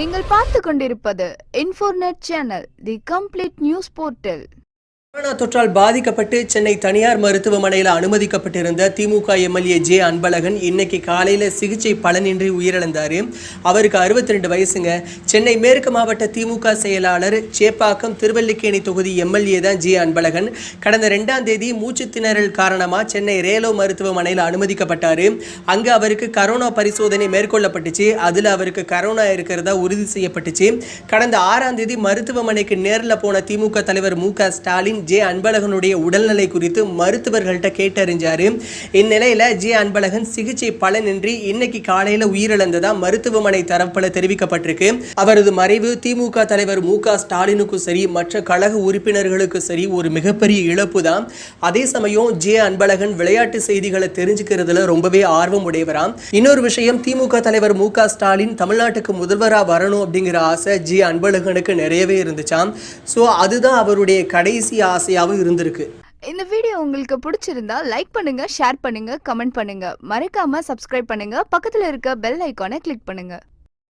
நீங்கள் பார்த்து கொண்டிருப்பது Infonet channel, the complete news portal. Corona தொற்றால் பாதிக்கப்பட்டு சென்னை தனியார் மருத்துவமனையில் அனுமதிக்கப்பட்டிருந்த திமுக எம்எல்ஏ ஜே அன்பழகன் இன்னைக்கு காலையில் சிகிச்சை பலனின்றி உயிரிழந்தார். அவருக்கு 62 வயசுங்க. சென்னை மேற்கு மாவட்ட திமுக செயலாளர், சேப்பாக்கம் திருவல்லிக்கேணி தொகுதி எம்எல்ஏ தான் ஜே அன்பழகன். கடந்த 2ஆம் தேதி மூச்சு திணறல் காரணமாக சென்னை ரேலோ மருத்துவமனையில் அனுமதிக்கப்பட்டார். அங்கே அவருக்கு கரோனா பரிசோதனை மேற்கொள்ளப்பட்டுச்சு. அதில் அவருக்கு கரோனா இருக்கிறதா உறுதி செய்யப்பட்டுச்சு. கடந்த 6ஆம் தேதி மருத்துவமனைக்கு நேரில் போன திமுக தலைவர் மு.க. ஸ்டாலின் ஜே அன்பழகனுடைய உடல்நிலை குறித்து மருத்துவர்கள்ட்ட கேட்டறிஞ்சாரு. இந்நிலையில ஜே அன்பழகன் சிகிச்சை பலனின்றி இன்னைக்கு காலையில உயிரிழந்ததா மருத்துவமனை தரப்புல தெரிவிக்கப்பட்டிருக்கு. அவரது மறைவு திமுக தலைவர் மு.க. ஸ்டாலினுக்கும் சரி, மற்ற கழக உறுப்பினர்களுக்கும் சரி ஒரு மிகப்பெரிய இழப்பு தான். அதே சமயம் ஜே அன்பழகன் விளையாட்டு செய்திகளை தெரிஞ்சுக்கிறதுல ரொம்பவே ஆர்வம் உடையவராம். இன்னொரு விஷயம், திமுக தலைவர் மு.க. ஸ்டாலின் தமிழ்நாட்டுக்கு முதல்வராக வரணும் அப்படிங்கிற ஆசை ஜே அன்பழகனுக்கு நிறையவே இருந்துச்சாம். ஸோ அதுதான் அவருடைய கடைசி ஆசையாகவும் இருந்திருக்கு. இந்த வீடியோ உங்களுக்கு பிடிச்சிருந்தா லைக் பண்ணுங்க, ஷேர் பண்ணுங்க, கமெண்ட் பண்ணுங்க. மறக்காம சப்ஸ்கிரைப் பண்ணுங்க. பக்கத்துல இருக்க பெல் ஐகானை கிளிக் பண்ணுங்க.